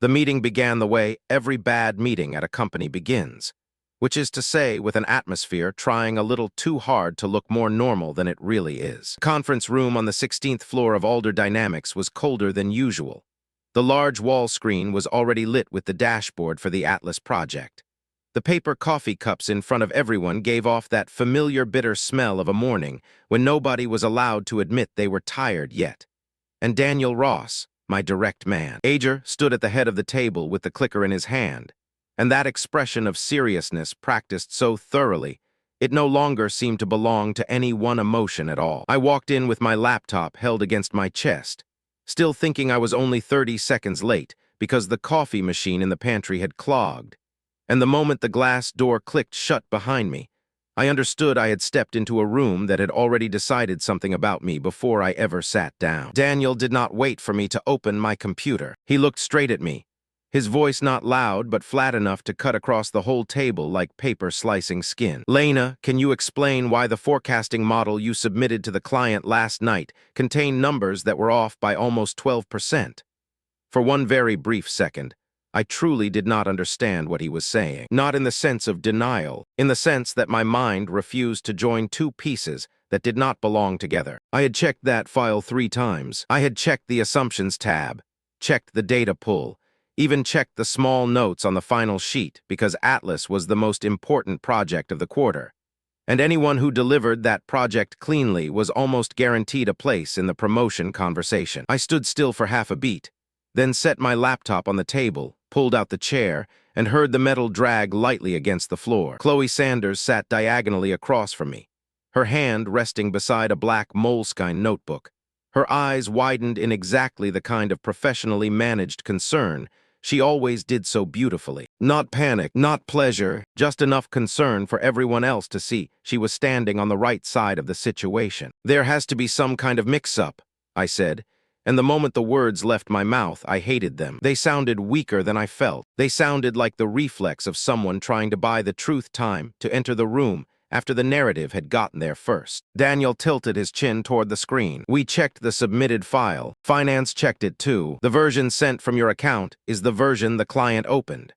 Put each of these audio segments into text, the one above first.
The meeting began the way every bad meeting at a company begins, which is to say, with an atmosphere trying a little too hard to look more normal than it really is. The conference room on the 16th floor of Alder Dynamics was colder than usual. The large wall screen was already lit with the dashboard for the Atlas project. The paper coffee cups in front of everyone gave off that familiar bitter smell of a morning when nobody was allowed to admit they were tired yet. And Daniel Ross, my direct man, Ager, stood at the head of the table with the clicker in his hand, and that expression of seriousness practiced so thoroughly, it no longer seemed to belong to any one emotion at all. I walked in with my laptop held against my chest, still thinking I was only 30 seconds late because the coffee machine in the pantry had clogged. And the moment the glass door clicked shut behind me, I understood I had stepped into a room that had already decided something about me before I ever sat down. Daniel did not wait for me to open my computer. He looked straight at me, his voice not loud but flat enough to cut across the whole table like paper slicing skin. "Lena, can you explain why the forecasting model you submitted to the client last night contained numbers that were off by almost 12%? For one very brief second, I truly did not understand what he was saying. Not in the sense of denial, in the sense that my mind refused to join two pieces that did not belong together. I had checked that file 3 times. I had checked the Assumptions tab, checked the data pull, even checked the small notes on the final sheet because Atlas was the most important project of the quarter. And anyone who delivered that project cleanly was almost guaranteed a place in the promotion conversation. I stood still for half a beat, then set my laptop on the table, pulled out the chair, and heard the metal drag lightly against the floor. Chloe Sanders sat diagonally across from me, her hand resting beside a black moleskine notebook. Her eyes widened in exactly the kind of professionally managed concern she always did so beautifully. Not panic, not pleasure, just enough concern for everyone else to see she was standing on the right side of the situation. "There has to be some kind of mix-up," I said. And the moment the words left my mouth, I hated them. They sounded weaker than I felt. They sounded like the reflex of someone trying to buy the truth time to enter the room after the narrative had gotten there first. Daniel tilted his chin toward the screen. "We checked the submitted file. Finance checked it too. The version sent from your account is the version the client opened."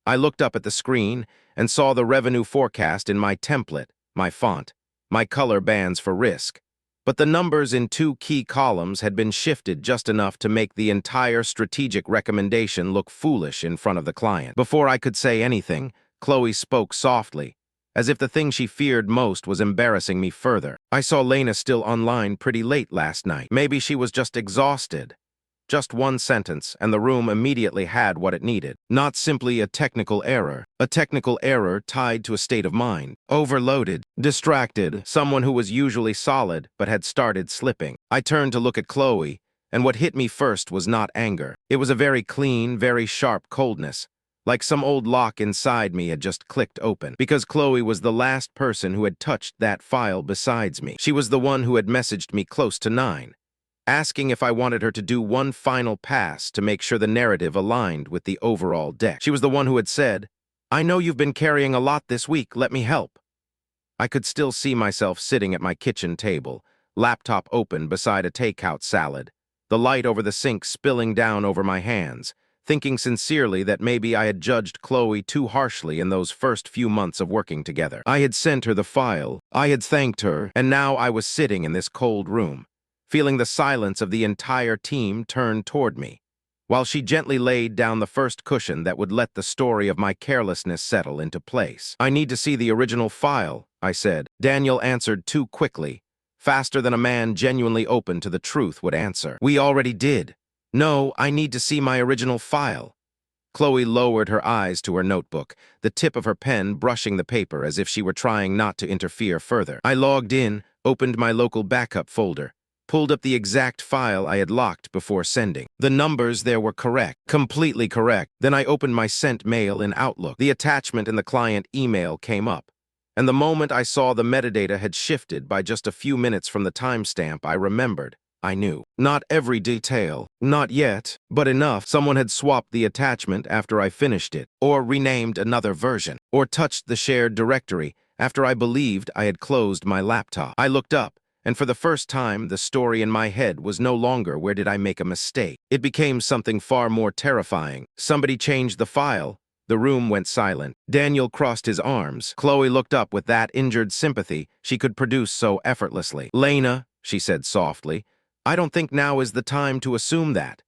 I looked up at the screen and saw the revenue forecast in my template, my font, my color bands for risk. But the numbers in 2 key columns had been shifted just enough to make the entire strategic recommendation look foolish in front of the client. Before I could say anything, Chloe spoke softly, as if the thing she feared most was embarrassing me further. "I saw Lena still online pretty late last night. Maybe she was just exhausted." Just one sentence, and the room immediately had what it needed. Not simply a technical error tied to a state of mind. Overloaded, distracted, someone who was usually solid but had started slipping. I turned to look at Chloe, and what hit me first was not anger. It was a very clean, very sharp coldness, like some old lock inside me had just clicked open. Because Chloe was the last person who had touched that file besides me. She was the one who had messaged me close to 9. Asking if I wanted her to do one final pass to make sure the narrative aligned with the overall deck. She was the one who had said, "I know you've been carrying a lot this week, let me help." I could still see myself sitting at my kitchen table, laptop open beside a takeout salad, the light over the sink spilling down over my hands, thinking sincerely that maybe I had judged Chloe too harshly in those first few months of working together. I had sent her the file, I had thanked her, and now I was sitting in this cold room, feeling the silence of the entire team turn toward me, while she gently laid down the first cushion that would let the story of my carelessness settle into place. "I need to see the original file," I said. Daniel answered too quickly, faster than a man genuinely open to the truth would answer. "We already did." "No, I need to see my original file." Chloe lowered her eyes to her notebook, the tip of her pen brushing the paper as if she were trying not to interfere further. I logged in, opened my local backup folder, pulled up the exact file I had locked before sending. The numbers there were correct, completely correct. Then I opened my sent mail in Outlook. The attachment in the client email came up, and the moment I saw the metadata had shifted by just a few minutes from the timestamp, I remembered. I knew. Not every detail, not yet, but enough. Someone had swapped the attachment after I finished it, or renamed another version, or touched the shared directory after I believed I had closed my laptop. I looked up, and for the first time, the story in my head was no longer where did I make a mistake. It became something far more terrifying. Somebody changed the file. The room went silent. Daniel crossed his arms. Chloe looked up with that injured sympathy she could produce so effortlessly. "Lena," she said softly, "I don't think now is the time to assume that."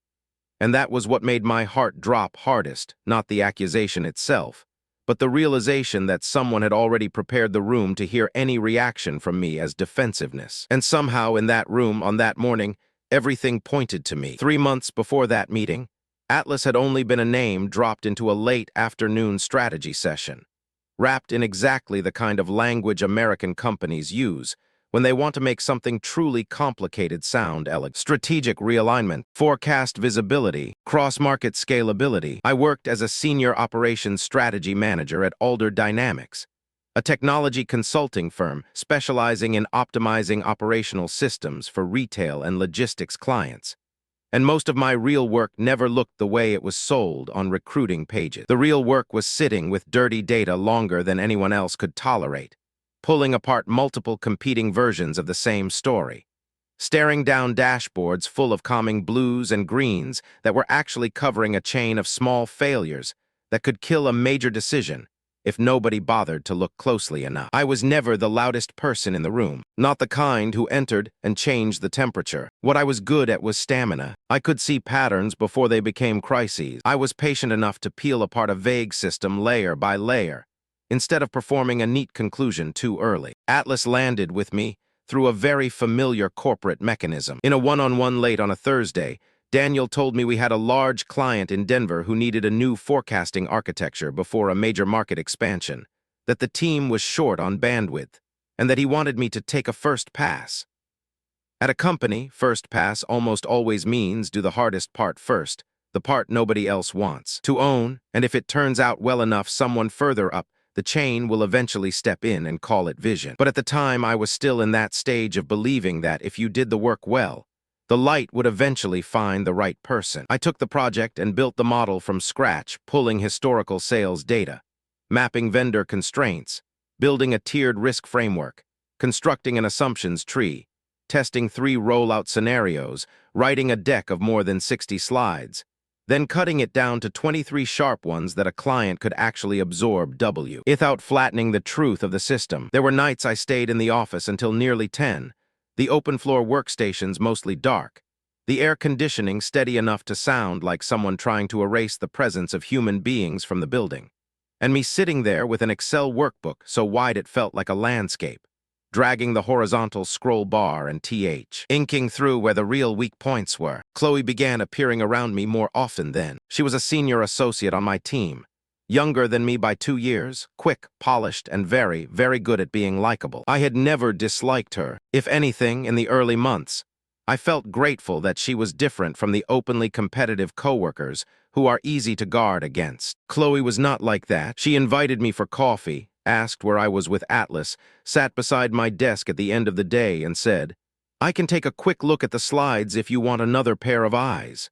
And that was what made my heart drop hardest, not the accusation itself, but the realization that someone had already prepared the room to hear any reaction from me as defensiveness. And somehow in that room on that morning, everything pointed to me. 3 months before that meeting, Atlas had only been a name dropped into a late afternoon strategy session, wrapped in exactly the kind of language American companies use when they want to make something truly complicated sound elegant. Strategic realignment, forecast visibility, cross-market scalability. I worked as a senior operations strategy manager at Alder Dynamics, a technology consulting firm specializing in optimizing operational systems for retail and logistics clients. And most of my real work never looked the way it was sold on recruiting pages. The real work was sitting with dirty data longer than anyone else could tolerate, pulling apart multiple competing versions of the same story, staring down dashboards full of calming blues and greens that were actually covering a chain of small failures that could kill a major decision if nobody bothered to look closely enough. I was never the loudest person in the room, not the kind who entered and changed the temperature. What I was good at was stamina. I could see patterns before they became crises. I was patient enough to peel apart a vague system layer by layer, instead of performing a neat conclusion too early. Atlas landed with me through a very familiar corporate mechanism. In a one-on-one late on a Thursday, Daniel told me we had a large client in Denver who needed a new forecasting architecture before a major market expansion, that the team was short on bandwidth, and that he wanted me to take a first pass. At a company, first pass almost always means do the hardest part first, the part nobody else wants to own, and if it turns out well enough, someone further up the chain will eventually step in and call it vision. But at the time, I was still in that stage of believing that if you did the work well, the light would eventually find the right person. I took the project and built the model from scratch, pulling historical sales data, mapping vendor constraints, building a tiered risk framework, constructing an assumptions tree, testing 3 rollout scenarios, writing a deck of more than 60 slides, then cutting it down to 23 sharp ones that a client could actually absorb without flattening the truth of the system. There were nights I stayed in the office until nearly 10, the open-floor workstations mostly dark, the air conditioning steady enough to sound like someone trying to erase the presence of human beings from the building, and me sitting there with an Excel workbook so wide it felt like a landscape, dragging the horizontal scroll bar and inking through where the real weak points were. Chloe began appearing around me more often then. She was a senior associate on my team, younger than me by 2 years, quick, polished, and very, very good at being likable. I had never disliked her. If anything, in the early months, I felt grateful that she was different from the openly competitive coworkers who are easy to guard against. Chloe was not like that. She invited me for coffee, asked where I was with Atlas, sat beside my desk at the end of the day and said, "I can take a quick look at the slides if you want another pair of eyes."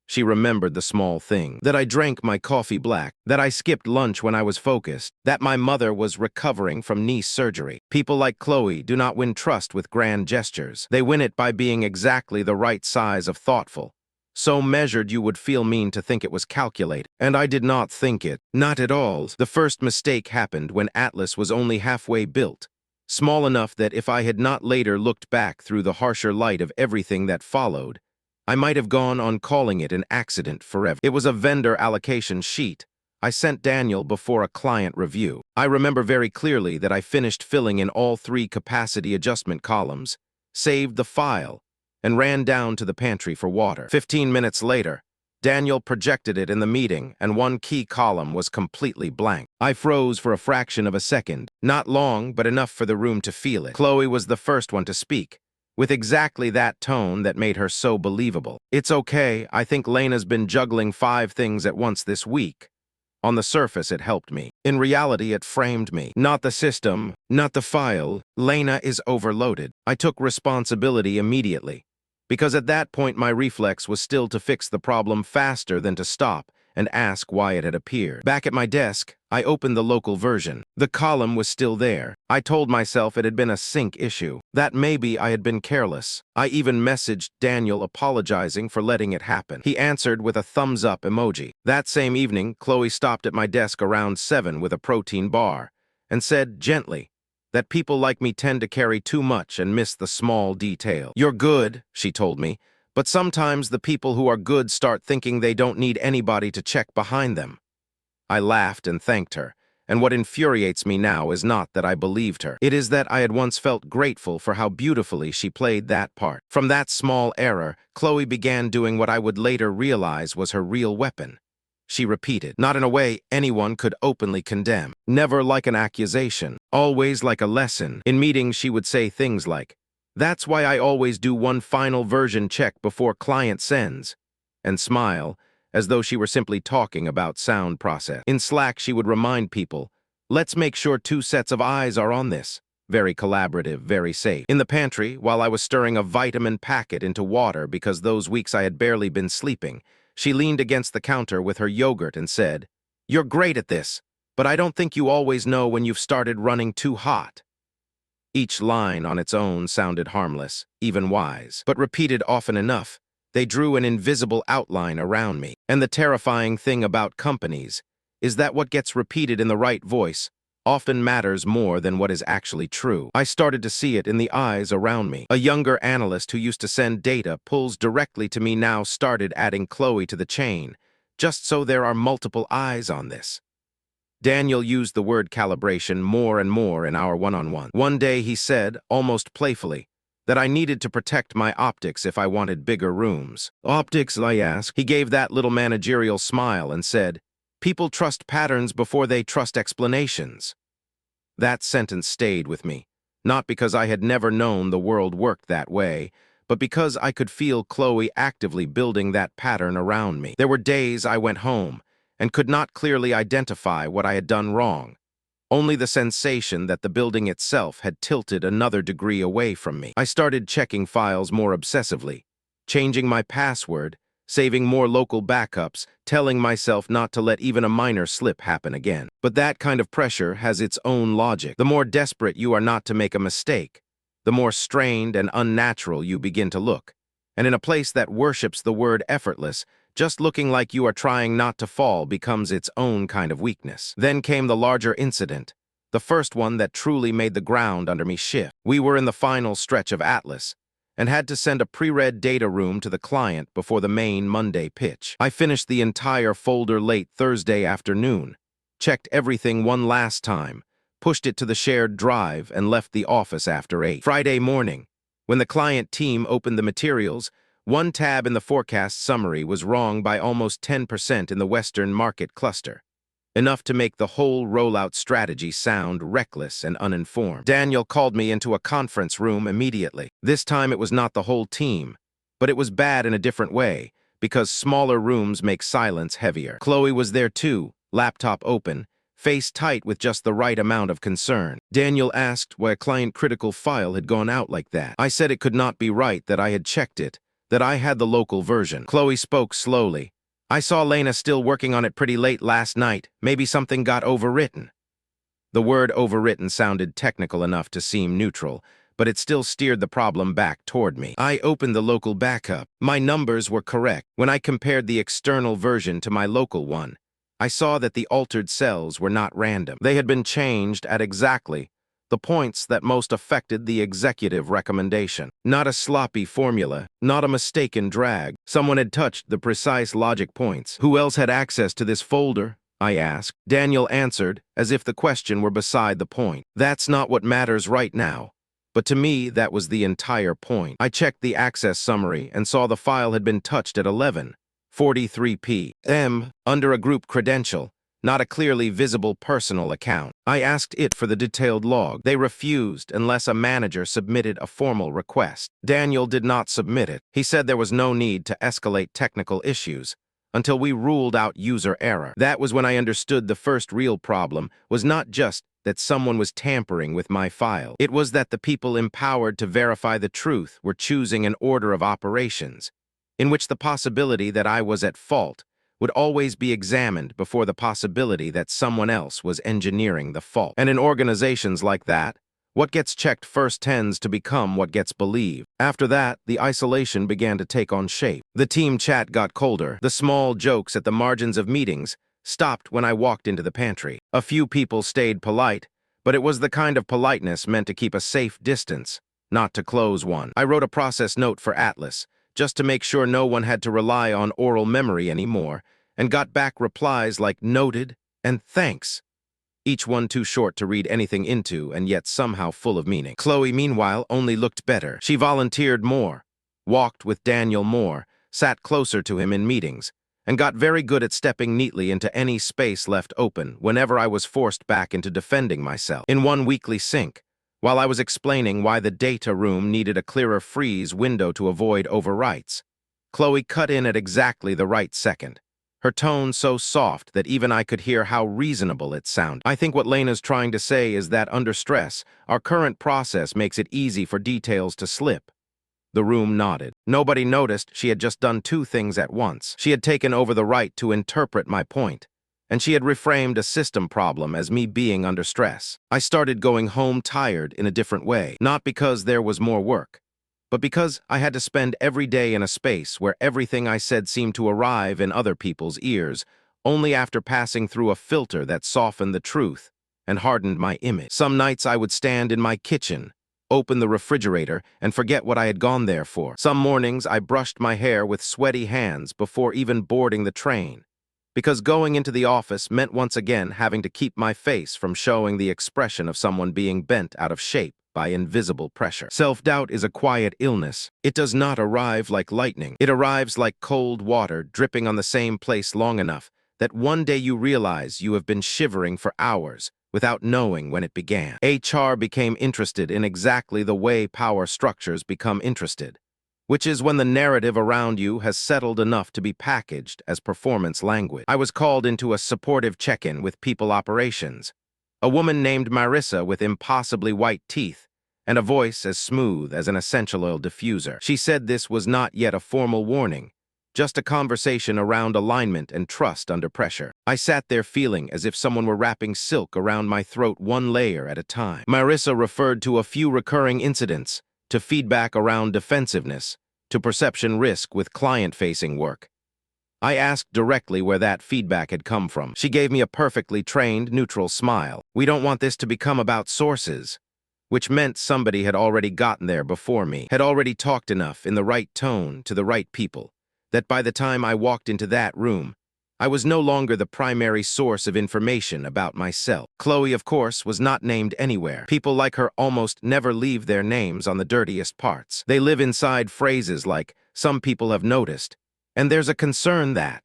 She remembered the small thing, that I drank my coffee black, that I skipped lunch when I was focused, that my mother was recovering from knee surgery. People like Chloe do not win trust with grand gestures. They win it by being exactly the right size of thoughtful, so measured you would feel mean to think it was calculated. And I did not think it. Not at all. The first mistake happened when Atlas was only halfway built, small enough that if I had not later looked back through the harsher light of everything that followed, I might have gone on calling it an accident forever. It was a vendor allocation sheet I sent Daniel before a client review. I remember very clearly that I finished filling in all 3 capacity adjustment columns, saved the file, and ran down to the pantry for water. 15 minutes later, Daniel projected it in the meeting, and one key column was completely blank. I froze for a fraction of a second, not long, but enough for the room to feel it. Chloe was the first one to speak, with exactly that tone that made her so believable. "It's okay, I think Lena's been juggling 5 things at once this week." On the surface, it helped me. In reality, it framed me. Not the system, not the file. Lena is overloaded. I took responsibility immediately, because at that point my reflex was still to fix the problem faster than to stop and ask why it had appeared. Back at my desk, I opened the local version. The column was still there. I told myself it had been a sync issue, that maybe I had been careless. I even messaged Daniel apologizing for letting it happen. He answered with a thumbs-up emoji. That same evening, Chloe stopped at my desk around 7 with a protein bar and said gently that people like me tend to carry too much and miss the small detail. "You're good," she told me, "but sometimes the people who are good start thinking they don't need anybody to check behind them." I laughed and thanked her, and what infuriates me now is not that I believed her. It is that I had once felt grateful for how beautifully she played that part. From that small error, Chloe began doing what I would later realize was her real weapon. She repeated, not in a way anyone could openly condemn, never like an accusation, always like a lesson. In meetings, she would say things like, "That's why I always do one final version check before client sends," and smile, as though she were simply talking about sound process. In Slack, she would remind people, "Let's make sure 2 sets of eyes are on this." Very collaborative, very safe. In the pantry, while I was stirring a vitamin packet into water because those weeks I had barely been sleeping, she leaned against the counter with her yogurt and said, "You're great at this, but I don't think you always know when you've started running too hot." Each line on its own sounded harmless, even wise, but repeated often enough, they drew an invisible outline around me. And the terrifying thing about companies is that what gets repeated in the right voice often matters more than what is actually true. I started to see it in the eyes around me. A younger analyst who used to send data pulls directly to me now started adding Chloe to the chain, just so there are multiple eyes on this. Daniel used the word calibration more and more in our one-on-one. One day he said, almost playfully, that I needed to protect my optics if I wanted bigger rooms. "Optics?" I asked. He gave that little managerial smile and said, "People trust patterns before they trust explanations." That sentence stayed with me, not because I had never known the world worked that way, but because I could feel Chloe actively building that pattern around me. There were days I went home and could not clearly identify what I had done wrong, only the sensation that the building itself had tilted another degree away from me. I started checking files more obsessively, changing my password, saving more local backups, telling myself not to let even a minor slip happen again. But that kind of pressure has its own logic. The more desperate you are not to make a mistake, the more strained and unnatural you begin to look. And in a place that worships the word effortless, just looking like you are trying not to fall becomes its own kind of weakness. Then came the larger incident, the first one that truly made the ground under me shift. We were in the final stretch of Atlas, and had to send a pre-read data room to the client before the main Monday pitch. I finished the entire folder late Thursday afternoon, checked everything one last time, pushed it to the shared drive, and left the office after 8. Friday morning, when the client team opened the materials, one tab in the forecast summary was wrong by almost 10% in the Western market cluster, enough to make the whole rollout strategy sound reckless and uninformed. Daniel called me into a conference room immediately. This time it was not the whole team, but it was bad in a different way, because smaller rooms make silence heavier. Chloe was there too, laptop open, face tight with just the right amount of concern. Daniel asked why a client-critical file had gone out like that. I said it could not be right, that I had checked it, that I had the local version. Chloe spoke slowly. "I saw Lena still working on it pretty late last night. Maybe something got overwritten." The word overwritten sounded technical enough to seem neutral, but it still steered the problem back toward me. I opened the local backup. My numbers were correct. When I compared the external version to my local one, I saw that the altered cells were not random. They had been changed at exactly the points that most affected the executive recommendation. Not a sloppy formula, not a mistaken drag. Someone had touched the precise logic points. "Who else had access to this folder?" I asked. Daniel answered, as if the question were beside the point. "That's not what matters right now." But to me, that was the entire point. I checked the access summary and saw the file had been touched at 11:43 p.m. under a group credential, not a clearly visible personal account. I asked it for the detailed log. They refused unless a manager submitted a formal request. Daniel did not submit it. He said there was no need to escalate technical issues until we ruled out user error. That was when I understood the first real problem was not just that someone was tampering with my file. It was that the people empowered to verify the truth were choosing an order of operations in which the possibility that I was at fault would always be examined before the possibility that someone else was engineering the fault. And in organizations like that, what gets checked first tends to become what gets believed. After that, the isolation began to take on shape. The team chat got colder. The small jokes at the margins of meetings stopped when I walked into the pantry. A few people stayed polite, but it was the kind of politeness meant to keep a safe distance, not to close one. I wrote a process note for Atlas, just to make sure no one had to rely on oral memory anymore, and got back replies like noted and thanks, each one too short to read anything into and yet somehow full of meaning. Chloe, meanwhile, only looked better. She volunteered more, walked with Daniel more, sat closer to him in meetings, and got very good at stepping neatly into any space left open whenever I was forced back into defending myself. In one weekly sync, while I was explaining why the data room needed a clearer freeze window to avoid overwrites, Chloe cut in at exactly the right second, her tone so soft that even I could hear how reasonable it sounded. I think what Lena's trying to say is that under stress, our current process makes it easy for details to slip. The room nodded. Nobody noticed she had just done two things at once. She had taken over the right to interpret my point, and she had reframed a system problem as me being under stress. I started going home tired in a different way, not because there was more work, but because I had to spend every day in a space where everything I said seemed to arrive in other people's ears only after passing through a filter that softened the truth and hardened my image. Some nights I would stand in my kitchen, open the refrigerator, and forget what I had gone there for. Some mornings I brushed my hair with sweaty hands before even boarding the train, because going into the office meant once again having to keep my face from showing the expression of someone being bent out of shape by invisible pressure. Self-doubt is a quiet illness. It does not arrive like lightning. It arrives like cold water dripping on the same place long enough that one day you realize you have been shivering for hours without knowing when it began. HR became interested in exactly the way power structures become interested, which is when the narrative around you has settled enough to be packaged as performance language. I was called into a supportive check-in with people operations. A woman named Marissa with impossibly white teeth and a voice as smooth as an essential oil diffuser. She said this was not yet a formal warning, just a conversation around alignment and trust under pressure. I sat there feeling as if someone were wrapping silk around my throat one layer at a time. Marissa referred to a few recurring incidents, to feedback around defensiveness, to perception risk with client-facing work. I asked directly where that feedback had come from. She gave me a perfectly trained, neutral smile. We don't want this to become about sources, which meant somebody had already gotten there before me, had already talked enough in the right tone to the right people, that by the time I walked into that room, I was no longer the primary source of information about myself. Chloe, of course, was not named anywhere. People like her almost never leave their names on the dirtiest parts. They live inside phrases like, "some people have noticed," and "there's a concern that."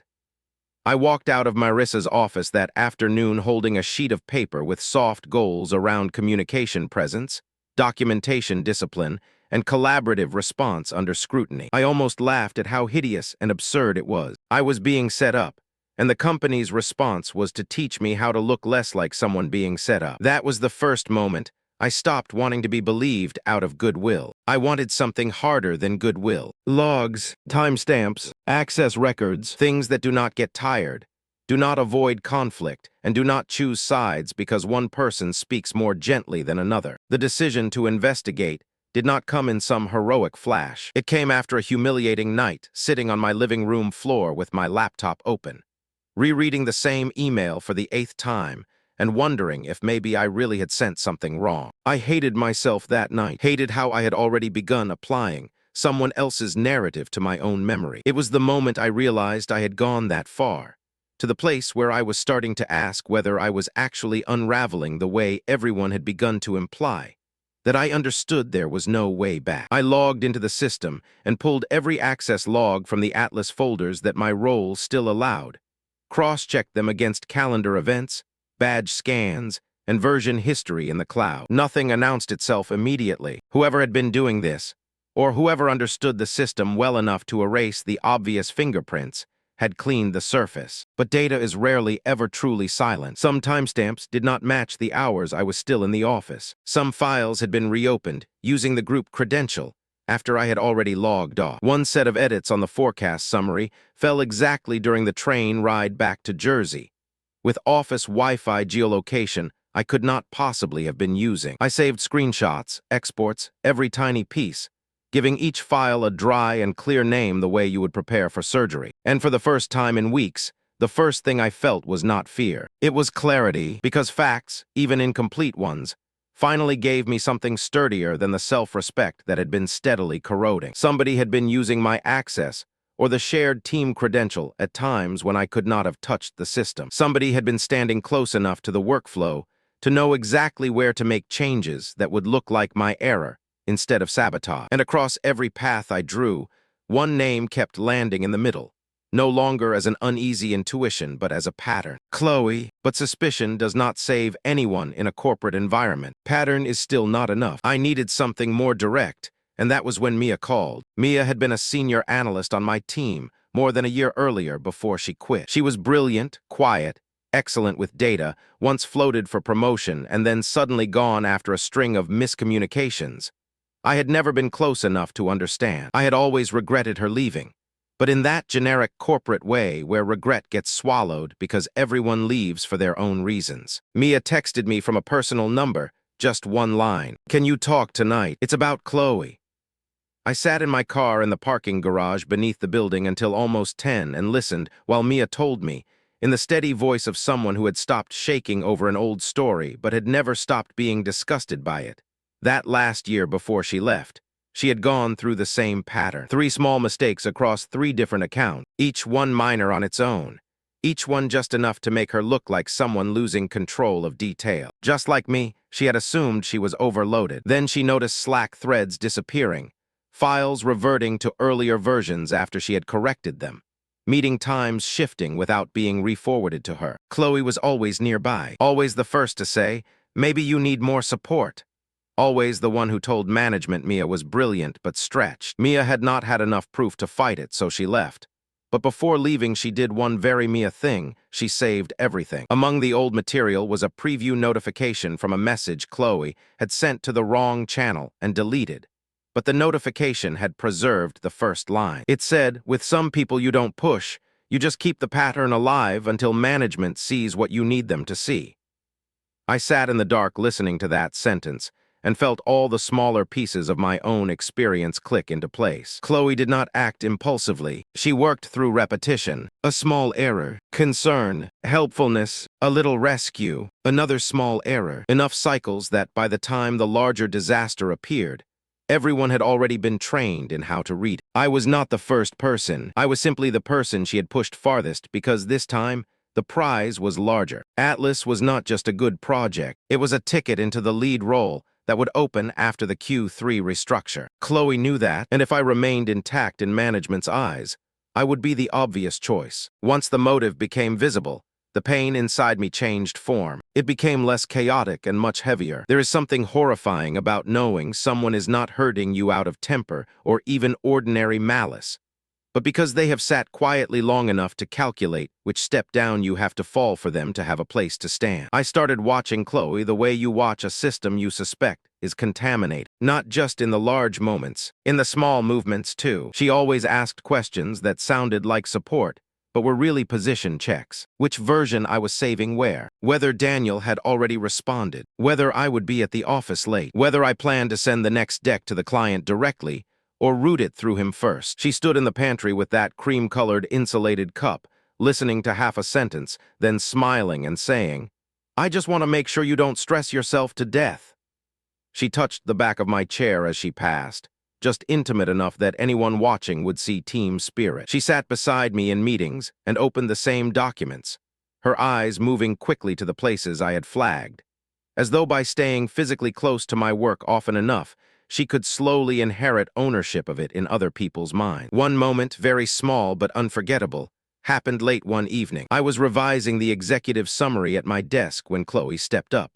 I walked out of Marissa's office that afternoon holding a sheet of paper with soft goals around communication presence, documentation discipline, and collaborative response under scrutiny. I almost laughed at how hideous and absurd it was. I was being set up, and the company's response was to teach me how to look less like someone being set up. That was the first moment I stopped wanting to be believed out of goodwill. I wanted something harder than goodwill. Logs, timestamps, access records, things that do not get tired, do not avoid conflict, and do not choose sides because one person speaks more gently than another. The decision to investigate did not come in some heroic flash. It came after a humiliating night, sitting on my living room floor with my laptop open, rereading the same email for the 8th time, and wondering if maybe I really had sent something wrong. I hated myself that night, hated how I had already begun applying someone else's narrative to my own memory. It was the moment I realized I had gone that far, to the place where I was starting to ask whether I was actually unraveling the way everyone had begun to imply, that I understood there was no way back. I logged into the system and pulled every access log from the Atlas folders that my role still allowed, cross-checked them against calendar events, badge scans, and version history in the cloud. Nothing announced itself immediately. Whoever had been doing this, or whoever understood the system well enough to erase the obvious fingerprints, had cleaned the surface. But data is rarely ever truly silent. Some timestamps did not match the hours I was still in the office. Some files had been reopened, using the group credential, after I had already logged off. One set of edits on the forecast summary fell exactly during the train ride back to Jersey. With office Wi-Fi geolocation, I could not possibly have been using. I saved screenshots, exports, every tiny piece, giving each file a dry and clear name the way you would prepare for surgery. And for the first time in weeks, the first thing I felt was not fear. It was clarity, because facts, even incomplete ones, finally gave me something sturdier than the self-respect that had been steadily corroding. Somebody had been using my access, or the shared team credential, at times when I could not have touched the system. Somebody had been standing close enough to the workflow to know exactly where to make changes that would look like my error instead of sabotage. And across every path I drew, one name kept landing in the middle, no longer as an uneasy intuition, but as a pattern. Chloe, but suspicion does not save anyone in a corporate environment. Pattern is still not enough. I needed something more direct, and that was when Mia called. Mia had been a senior analyst on my team more than a year earlier before she quit. She was brilliant, quiet, excellent with data, once floated for promotion, and then suddenly gone after a string of miscommunications. I had never been close enough to understand. I had always regretted her leaving, but in that generic corporate way where regret gets swallowed because everyone leaves for their own reasons. Mia texted me from a personal number, just one line. "Can you talk tonight? It's about Chloe." I sat in my car in the parking garage beneath the building until almost 10 and listened while Mia told me, in the steady voice of someone who had stopped shaking over an old story but had never stopped being disgusted by it. That last year before she left, she had gone through the same pattern. 3 small mistakes across 3 different accounts, each one minor on its own. Each one just enough to make her look like someone losing control of detail. Just like me, she had assumed she was overloaded. Then she noticed Slack threads disappearing, files reverting to earlier versions after she had corrected them, meeting times shifting without being re-forwarded to her. Chloe was always nearby, always the first to say, "Maybe you need more support." Always the one who told management Mia was brilliant but stretched. Mia had not had enough proof to fight it, so she left. But before leaving, she did one very Mia thing. She saved everything. Among the old material was a preview notification from a message Chloe had sent to the wrong channel and deleted. But the notification had preserved the first line. It said, "With some people you don't push, you just keep the pattern alive until management sees what you need them to see." I sat in the dark listening to that sentence, and felt all the smaller pieces of my own experience click into place. Chloe did not act impulsively. She worked through repetition. A small error, concern, helpfulness, a little rescue, another small error. Enough cycles that by the time the larger disaster appeared, everyone had already been trained in how to read. I was not the first person. I was simply the person she had pushed farthest because this time, the prize was larger. Atlas was not just a good project. It was a ticket into the lead role that would open after the Q3 restructure. Chloe knew that, and if I remained intact in management's eyes, I would be the obvious choice. Once the motive became visible, the pain inside me changed form. It became less chaotic and much heavier. There is something horrifying about knowing someone is not hurting you out of temper or even ordinary malice, but because they have sat quietly long enough to calculate which step down you have to fall for them to have a place to stand. I started watching Chloe the way you watch a system you suspect is contaminated, not just in the large moments, in the small movements too. She always asked questions that sounded like support, but were really position checks. Which version I was saving where, whether Daniel had already responded, whether I would be at the office late, whether I planned to send the next deck to the client directly, or route it through him first. She stood in the pantry with that cream-colored insulated cup, listening to half a sentence, then smiling and saying, "I just want to make sure you don't stress yourself to death." She touched the back of my chair as she passed, just intimate enough that anyone watching would see team spirit. She sat beside me in meetings and opened the same documents, her eyes moving quickly to the places I had flagged. As though by staying physically close to my work often enough, she could slowly inherit ownership of it in other people's minds. One moment, very small but unforgettable, happened late one evening. I was revising the executive summary at my desk when Chloe stepped up,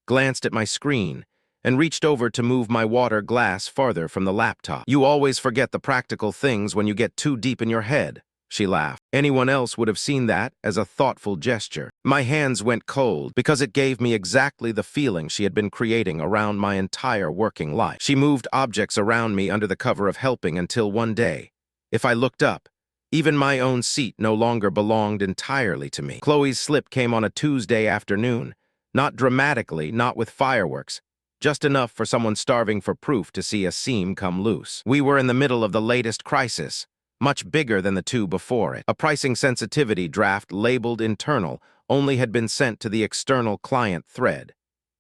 glanced at my screen, and reached over to move my water glass farther from the laptop. "You always forget the practical things when you get too deep in your head," she laughed. Anyone else would have seen that as a thoughtful gesture. My hands went cold because it gave me exactly the feeling she had been creating around my entire working life. She moved objects around me under the cover of helping until one day, if I looked up, even my own seat no longer belonged entirely to me. Chloe's slip came on a Tuesday afternoon, not dramatically, not with fireworks, just enough for someone starving for proof to see a seam come loose. We were in the middle of the latest crisis, much bigger than the two before it. A pricing sensitivity draft labeled internal only had been sent to the external client thread,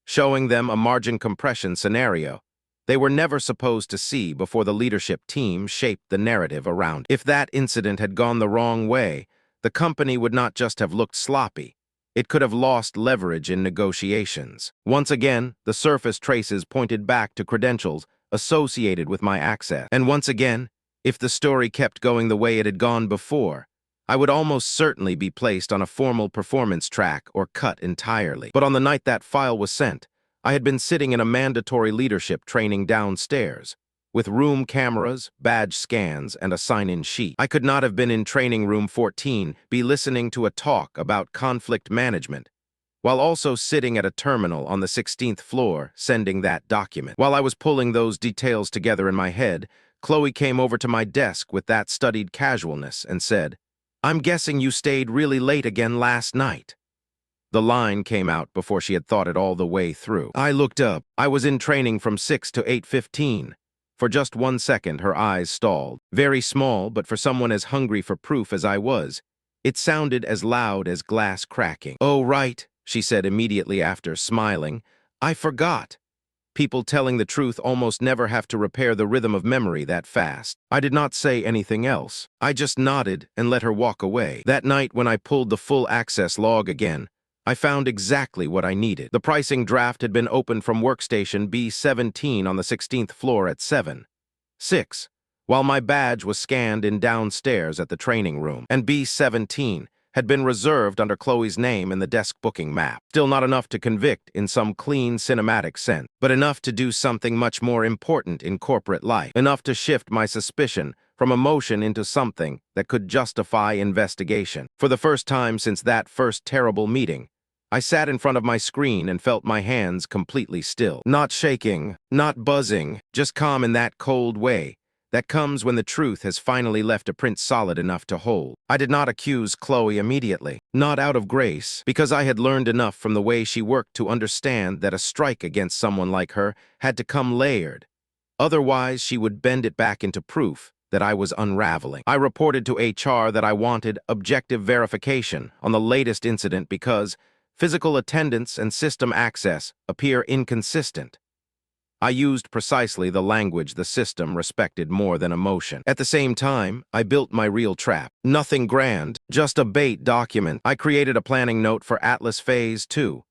showing them a margin compression scenario they were never supposed to see before the leadership team shaped the narrative around it. If that incident had gone the wrong way, the company would not just have looked sloppy. It could have lost leverage in negotiations. Once again, the surface traces pointed back to credentials associated with my access. And once again, if the story kept going the way it had gone before, I would almost certainly be placed on a formal performance track or cut entirely. But on the night that file was sent, I had been sitting in a mandatory leadership training downstairs, with room cameras, badge scans, and a sign-in sheet. I could not have been in training room 14, be listening to a talk about conflict management, while also sitting at a terminal on the 16th floor sending that document. While I was pulling those details together in my head, Chloe came over to my desk with that studied casualness and said, "I'm guessing you stayed really late again last night." The line came out before she had thought it all the way through. I looked up. I was in training from 6 to 8:15. For just 1 second, her eyes stalled. Very small, but for someone as hungry for proof as I was, it sounded as loud as glass cracking. "Oh, right," she said immediately after, smiling. "I forgot. People telling the truth almost never have to repair the rhythm of memory that fast." I did not say anything else. I just nodded and let her walk away. That night, when I pulled the full access log again, I found exactly what I needed. The pricing draft had been opened from workstation B17 on the 16th floor at 7:06, while my badge was scanned in downstairs at the training room, and B17 had been reserved under Chloe's name in the desk booking map. Still not enough to convict in some clean cinematic sense, but enough to do something much more important in corporate life, enough to shift my suspicion from emotion into something that could justify investigation. For the first time since that first terrible meeting, I sat in front of my screen and felt my hands completely still. Not shaking, not buzzing, just calm in that cold way that comes when the truth has finally left a print solid enough to hold. I did not accuse Chloe immediately, not out of grace, because I had learned enough from the way she worked to understand that a strike against someone like her had to come layered. Otherwise, she would bend it back into proof that I was unraveling. I reported to HR that I wanted objective verification on the latest incident because physical attendance and system access appear inconsistent. I used precisely the language the system respected more than emotion. At the same time, I built my real trap. Nothing grand, just a bait document. I created a planning note for Atlas Phase 2,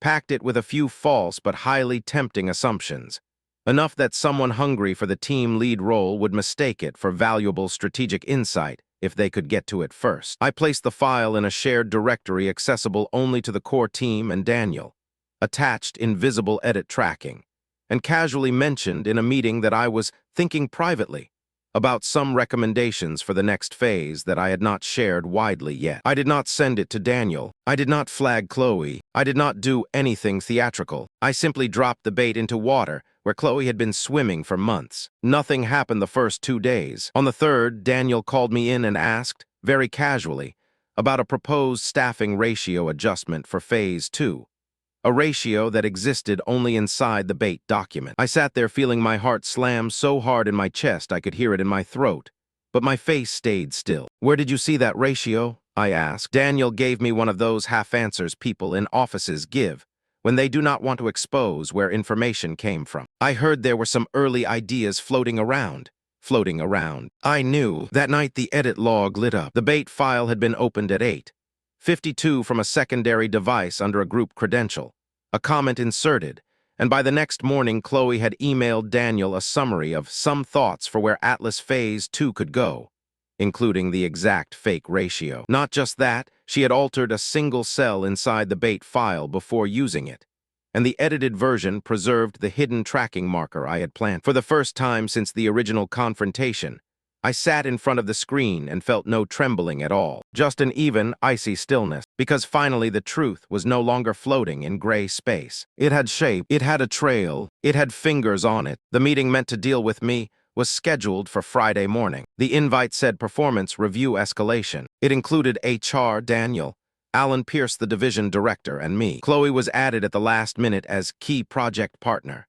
packed it with a few false but highly tempting assumptions, enough that someone hungry for the team lead role would mistake it for valuable strategic insight if they could get to it first. I placed the file in a shared directory accessible only to the core team and Daniel, attached invisible edit tracking, and casually mentioned in a meeting that I was thinking privately about some recommendations for the next phase that I had not shared widely yet. I did not send it to Daniel. I did not flag Chloe. I did not do anything theatrical. I simply dropped the bait into water where Chloe had been swimming for months. Nothing happened the first 2 days. On the third, Daniel called me in and asked, very casually, about a proposed staffing ratio adjustment for Phase 2. A ratio that existed only inside the bait document. I sat there feeling my heart slam so hard in my chest I could hear it in my throat, but my face stayed still. "Where did you see that ratio?" I asked. Daniel gave me one of those half answers people in offices give when they do not want to expose where information came from. I heard there were some early ideas floating around. I knew. That night the edit log lit up. The bait file had been opened at 8:52 from a secondary device under a group credential. A comment inserted, and by the next morning Chloe had emailed Daniel a summary of some thoughts for where Atlas Phase 2 could go, including the exact fake ratio. Not just that, she had altered a single cell inside the bait file before using it, and the edited version preserved the hidden tracking marker I had planned. For the first time since the original confrontation, I sat in front of the screen and felt no trembling at all, just an even, icy stillness, because finally the truth was no longer floating in gray space. It had shape, it had a trail, it had fingers on it. The meeting meant to deal with me was scheduled for Friday morning. The invite said performance review escalation. It included HR Daniel, Alan Pierce, the division director, and me. Chloe was added at the last minute as key project partner.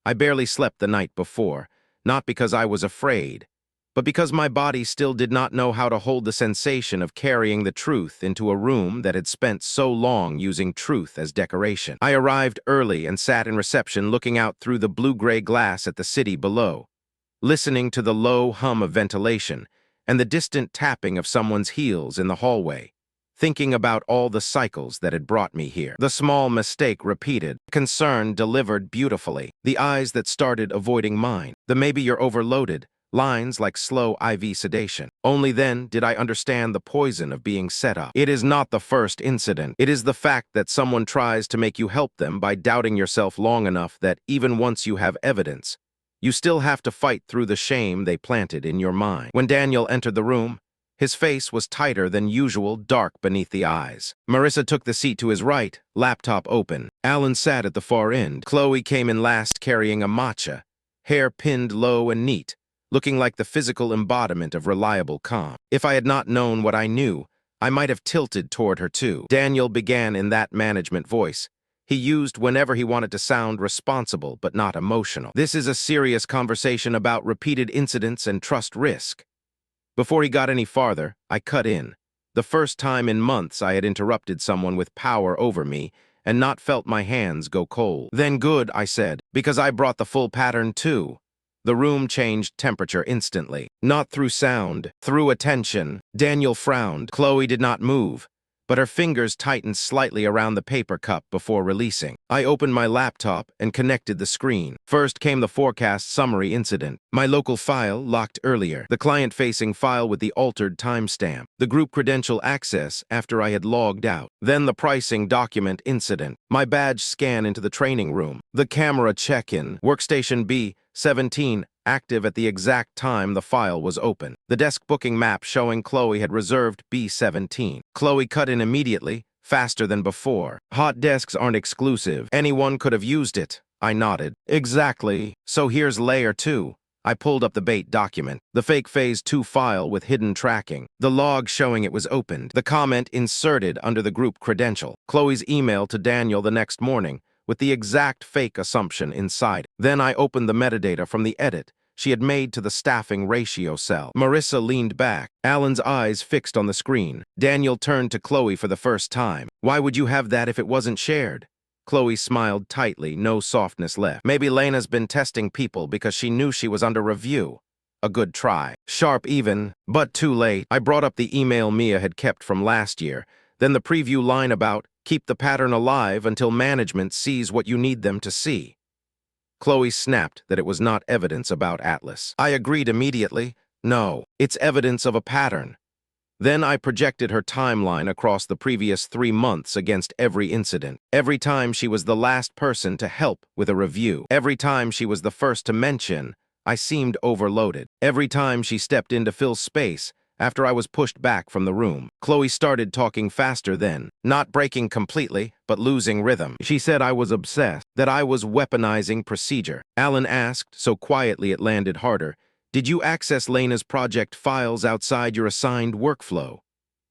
I barely slept the night before, not because I was afraid, but because my body still did not know how to hold the sensation of carrying the truth into a room that had spent so long using truth as decoration. I arrived early and sat in reception looking out through the blue-gray glass at the city below, listening to the low hum of ventilation and the distant tapping of someone's heels in the hallway, thinking about all the cycles that had brought me here. The small mistake repeated, concern delivered beautifully, the eyes that started avoiding mine, the maybe you're overloaded, lines like slow IV sedation. Only then did I understand the poison of being set up. It is not the first incident. It is the fact that someone tries to make you help them by doubting yourself long enough that even once you have evidence, you still have to fight through the shame they planted in your mind. When Daniel entered the room, his face was tighter than usual, dark beneath the eyes. Marissa took the seat to his right, laptop open. Alan sat at the far end. Chloe came in last carrying a matcha, hair pinned low and neat, looking like the physical embodiment of reliable calm. If I had not known what I knew, I might have tilted toward her too. Daniel began in that management voice he used whenever he wanted to sound responsible but not emotional. This is a serious conversation about repeated incidents and trust risk. Before he got any farther, I cut in. The first time in months I had interrupted someone with power over me and not felt my hands go cold. Then good, I said, because I brought the full pattern too. The room changed temperature instantly. Not through sound, through attention. Daniel frowned. Chloe did not move, but her fingers tightened slightly around the paper cup before releasing. I opened my laptop and connected the screen. First came the forecast summary incident. My local file locked earlier. The client-facing file with the altered timestamp. The group credential access after I had logged out. Then the pricing document incident. My badge scan into the training room. The camera check-in. Workstation B17 active at the exact time the file was open. The desk booking map showing Chloe had reserved B17. Chloe cut in immediately, faster than before. Hot desks aren't exclusive. Anyone could have used it. I nodded. Exactly. So here's layer 2. I pulled up the bait document. The fake phase 2 file with hidden tracking. The log showing it was opened. The comment inserted under the group credential. Chloe's email to Daniel the next morning, with the exact fake assumption inside. Then I opened the metadata from the edit she had made to the staffing ratio cell. Marissa leaned back, Alan's eyes fixed on the screen. Daniel turned to Chloe for the first time. Why would you have that if it wasn't shared? Chloe smiled tightly, no softness left. Maybe Lena's been testing people because she knew she was under review. A good try. Sharp even, but too late. I brought up the email Mia had kept from last year, then the preview line about keep the pattern alive until management sees what you need them to see. Chloe snapped that it was not evidence about Atlas. I agreed immediately. No, it's evidence of a pattern. Then I projected her timeline across the previous 3 months against every incident. Every time she was the last person to help with a review. Every time she was the first to mention, I seemed overloaded. Every time she stepped in to fill space, after I was pushed back from the room. Chloe started talking faster then, not breaking completely, but losing rhythm. She said I was obsessed, that I was weaponizing procedure. Alan asked, so quietly it landed harder, did you access Lena's project files outside your assigned workflow?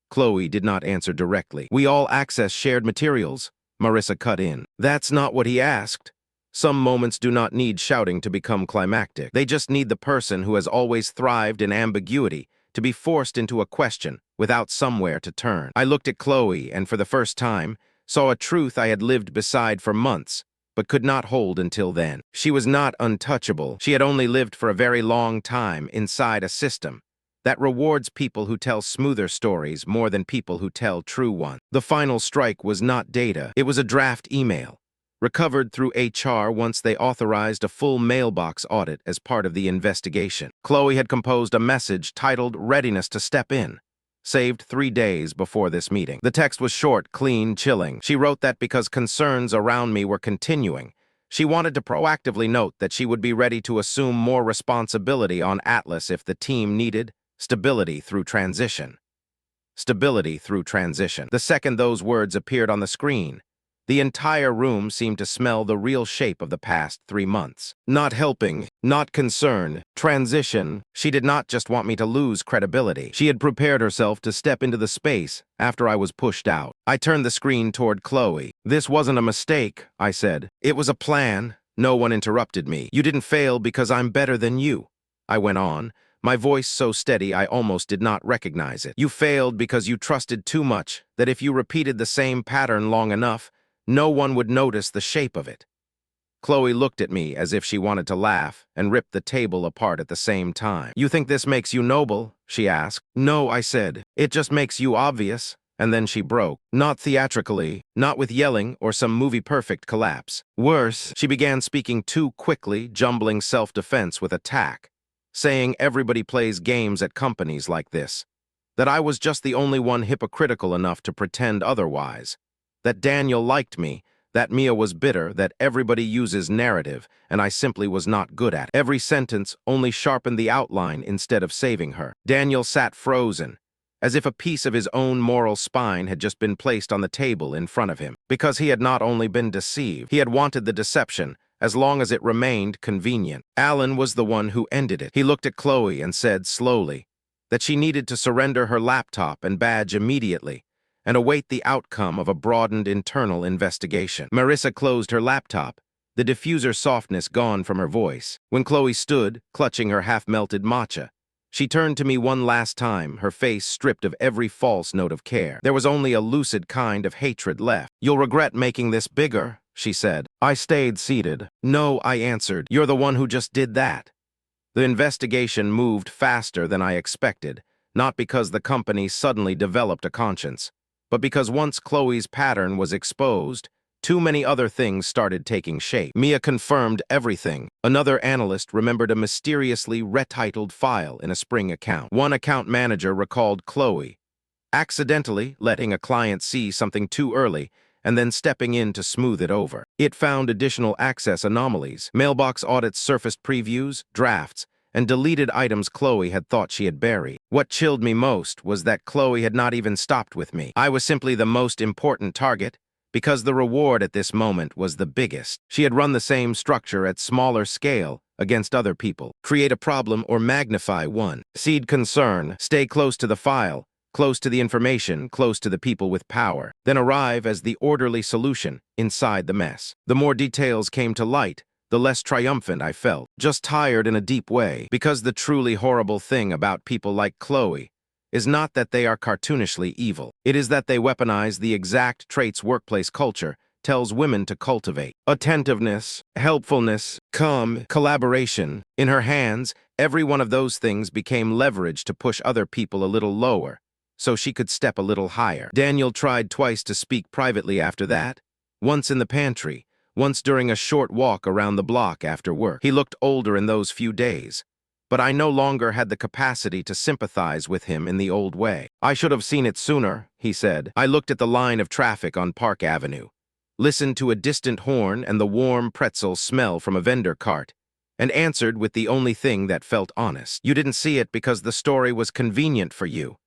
Chloe did not answer directly. We all access shared materials, Marissa cut in. That's not what he asked. Some moments do not need shouting to become climactic. They just need the person who has always thrived in ambiguity to be forced into a question without somewhere to turn. I looked at Chloe and for the first time saw a truth I had lived beside for months, but could not hold until then. She was not untouchable. She had only lived for a very long time inside a system that rewards people who tell smoother stories more than people who tell true ones. The final strike was not data. It was a draft email, recovered through HR once they authorized a full mailbox audit as part of the investigation. Chloe had composed a message titled Readiness to Step In, saved 3 days before this meeting. The text was short, clean, chilling. She wrote that because concerns around me were continuing, She wanted to proactively note that she would be ready to assume more responsibility on Atlas if the team needed stability through transition. Stability through transition. The second those words appeared on the screen, the entire room seemed to smell the real shape of the past 3 months. Not helping, not concern, transition. She did not just want me to lose credibility. She had prepared herself to step into the space after I was pushed out. I turned the screen toward Chloe. "This wasn't a mistake," I said. "It was a plan." No one interrupted me. "You didn't fail because I'm better than you," I went on, my voice so steady I almost did not recognize it. "You failed because you trusted too much, that if you repeated the same pattern long enough, no one would notice the shape of it." Chloe looked at me as if she wanted to laugh and ripped the table apart at the same time. "You think this makes you noble?" she asked. "No," I said. "It just makes you obvious." And then she broke. Not theatrically, not with yelling or some movie-perfect collapse. Worse, she began speaking too quickly, jumbling self-defense with attack, saying everybody plays games at companies like this, that I was just the only one hypocritical enough to pretend otherwise, that Daniel liked me, that Mia was bitter, that everybody uses narrative, and I simply was not good at it. Every sentence only sharpened the outline instead of saving her. Daniel sat frozen, as if a piece of his own moral spine had just been placed on the table in front of him. Because he had not only been deceived, he had wanted the deception, as long as it remained convenient. Alan was the one who ended it. He looked at Chloe and said slowly that she needed to surrender her laptop and badge immediately and await the outcome of a broadened internal investigation. Marissa closed her laptop, the diffuser softness gone from her voice. When Chloe stood, clutching her half-melted matcha, she turned to me one last time, her face stripped of every false note of care. There was only a lucid kind of hatred left. "You'll regret making this bigger," she said. I stayed seated. "No," I answered. "You're the one who just did that." The investigation moved faster than I expected, not because the company suddenly developed a conscience, but because once Chloe's pattern was exposed, too many other things started taking shape. Mia confirmed everything. Another analyst remembered a mysteriously retitled file in a Spring account. One account manager recalled Chloe accidentally letting a client see something too early and then stepping in to smooth it over. It found additional access anomalies. Mailbox audits surfaced previews, drafts, and deleted items Chloe had thought she had buried. What chilled me most was that Chloe had not even stopped with me. I was simply the most important target, because the reward at this moment was the biggest. She had run the same structure at smaller scale against other people. Create a problem or magnify one. Seed concern, stay close to the file, close to the information, close to the people with power. Then arrive as the orderly solution inside the mess. The more details came to light, the less triumphant I felt. Just tired in a deep way. Because the truly horrible thing about people like Chloe is not that they are cartoonishly evil. It is that they weaponize the exact traits workplace culture tells women to cultivate. Attentiveness, helpfulness, calm, collaboration. In her hands, every one of those things became leverage to push other people a little lower, so she could step a little higher. Daniel tried twice to speak privately after that, once in the pantry, once during a short walk around the block after work. He looked older in those few days, but I no longer had the capacity to sympathize with him in the old way. "I should have seen it sooner," he said. I looked at the line of traffic on Park Avenue, listened to a distant horn and the warm pretzel smell from a vendor cart, and answered with the only thing that felt honest. "You didn't see it because the story was convenient for you."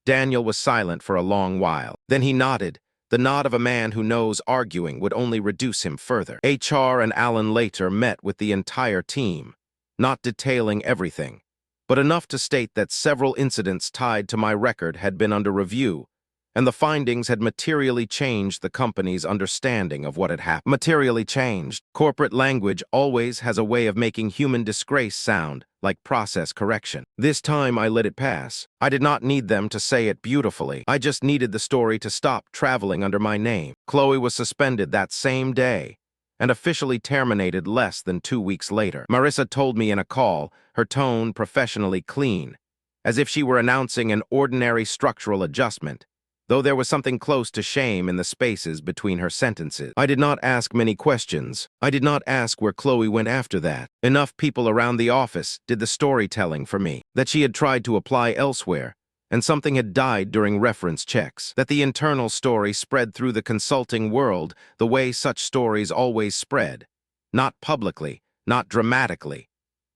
Daniel was silent for a long while. Then he nodded, the nod of a man who knows arguing would only reduce him further. HR and Alan later met with the entire team, not detailing everything, but enough to state that several incidents tied to my record had been under review, and the findings had materially changed the company's understanding of what had happened. Materially changed. Corporate language always has a way of making human disgrace sound like process correction. This time I let it pass. I did not need them to say it beautifully. I just needed the story to stop traveling under my name. Chloe was suspended that same day and officially terminated less than 2 weeks later. Marissa told me in a call, her tone professionally clean, as if she were announcing an ordinary structural adjustment, though there was something close to shame in the spaces between her sentences. I did not ask many questions. I did not ask where Chloe went after that. Enough people around the office did the storytelling for me, that she had tried to apply elsewhere, and something had died during reference checks, that the internal story spread through the consulting world the way such stories always spread, Not publicly, not dramatically,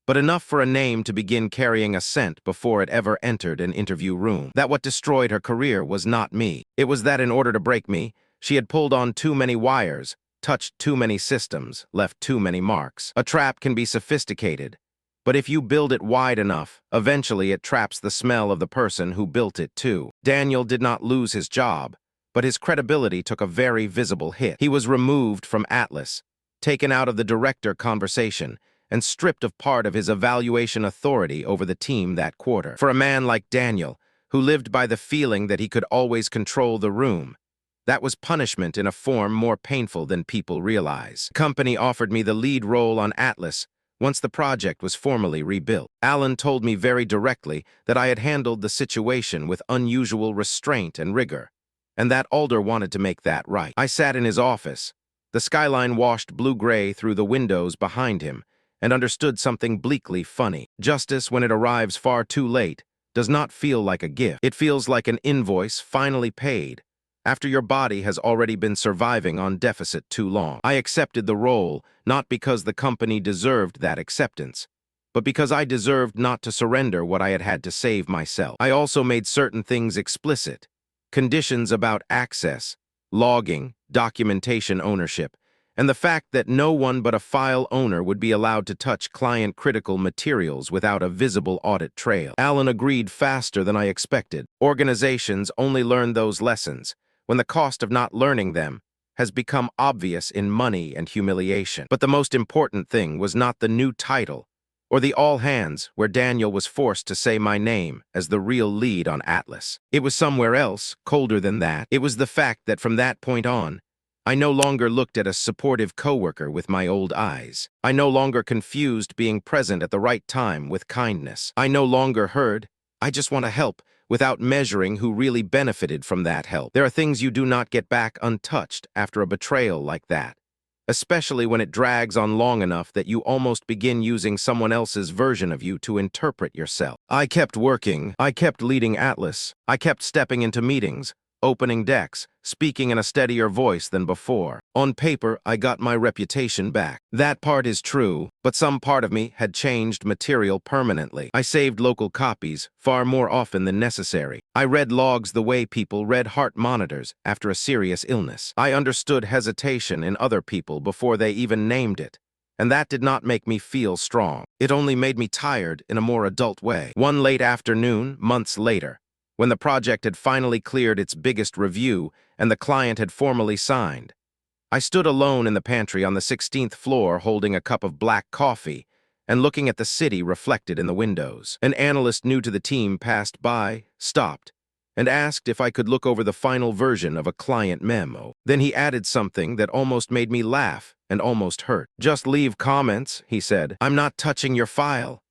but enough for a name to begin carrying a scent before it ever entered an interview room. That what destroyed her career was not me. It was that in order to break me, she had pulled on too many wires, touched too many systems, left too many marks. A trap can be sophisticated, but if you build it wide enough, eventually it traps the smell of the person who built it too. Daniel did not lose his job, but his credibility took a very visible hit. He was removed from Atlas, taken out of the director conversation, and stripped of part of his evaluation authority over the team that quarter. For a man like Daniel, who lived by the feeling that he could always control the room, that was punishment in a form more painful than people realize. The company offered me the lead role on Atlas once the project was formally rebuilt. Alan told me very directly that I had handled the situation with unusual restraint and rigor, and that Alder wanted to make that right. I sat in his office, the skyline washed blue-gray through the windows behind him, and understood something bleakly funny. Justice, when it arrives far too late, does not feel like a gift. It feels like an invoice finally paid, after your body has already been surviving on deficit too long. I accepted the role, not because the company deserved that acceptance, but because I deserved not to surrender what I had had to save myself. I also made certain things explicit. Conditions about access, logging, documentation ownership, and the fact that no one but a file owner would be allowed to touch client-critical materials without a visible audit trail. Alan agreed faster than I expected. Organizations only learn those lessons when the cost of not learning them has become obvious in money and humiliation. But the most important thing was not the new title or the all-hands where Daniel was forced to say my name as the real lead on Atlas. It was somewhere else, colder than that. It was the fact that from that point on, I no longer looked at a supportive coworker with my old eyes. I no longer confused being present at the right time with kindness. I no longer heard, "I just want to help," without measuring who really benefited from that help. There are things you do not get back untouched after a betrayal like that, especially when it drags on long enough that you almost begin using someone else's version of you to interpret yourself. I kept working. I kept leading Atlas. I kept stepping into meetings, opening decks, speaking in a steadier voice than before. On paper, I got my reputation back. That part is true, but some part of me had changed material permanently. I saved local copies far more often than necessary. I read logs the way people read heart monitors after a serious illness. I understood hesitation in other people before they even named it, and that did not make me feel strong. It only made me tired in a more adult way. One late afternoon, months later, when the project had finally cleared its biggest review and the client had formally signed, I stood alone in the pantry on the 16th floor holding a cup of black coffee and looking at the city reflected in the windows. An analyst new to the team passed by, stopped, and asked if I could look over the final version of a client memo. Then he added something that almost made me laugh and almost hurt. "Just leave comments," he said. "I'm not touching your file."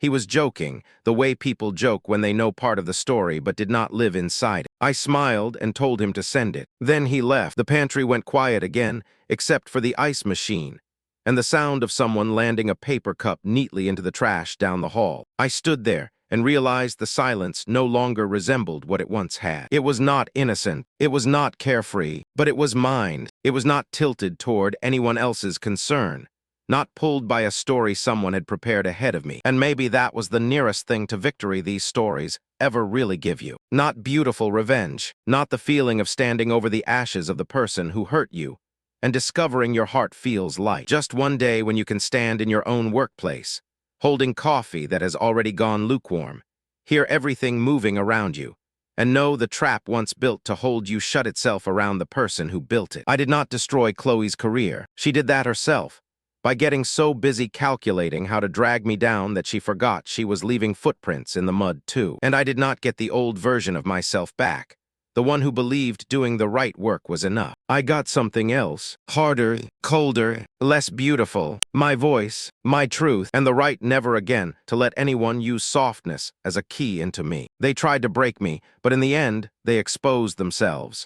He was joking, the way people joke when they know part of the story but did not live inside it. I smiled and told him to send it. Then he left. The pantry went quiet again, except for the ice machine, and the sound of someone landing a paper cup neatly into the trash down the hall. I stood there and realized the silence no longer resembled what it once had. It was not innocent. It was not carefree, but it was mine. It was not tilted toward anyone else's concern, not pulled by a story someone had prepared ahead of me. And maybe that was the nearest thing to victory these stories ever really give you. Not beautiful revenge, not the feeling of standing over the ashes of the person who hurt you and discovering your heart feels light. Just one day when you can stand in your own workplace, holding coffee that has already gone lukewarm, hear everything moving around you, and know the trap once built to hold you shut itself around the person who built it. I did not destroy Chloe's career. She did that herself, by getting so busy calculating how to drag me down that she forgot she was leaving footprints in the mud too. And I did not get the old version of myself back, the one who believed doing the right work was enough. I got something else, harder, colder, less beautiful, my voice, my truth, and the right never again to let anyone use softness as a key into me. They tried to break me, but in the end, they exposed themselves.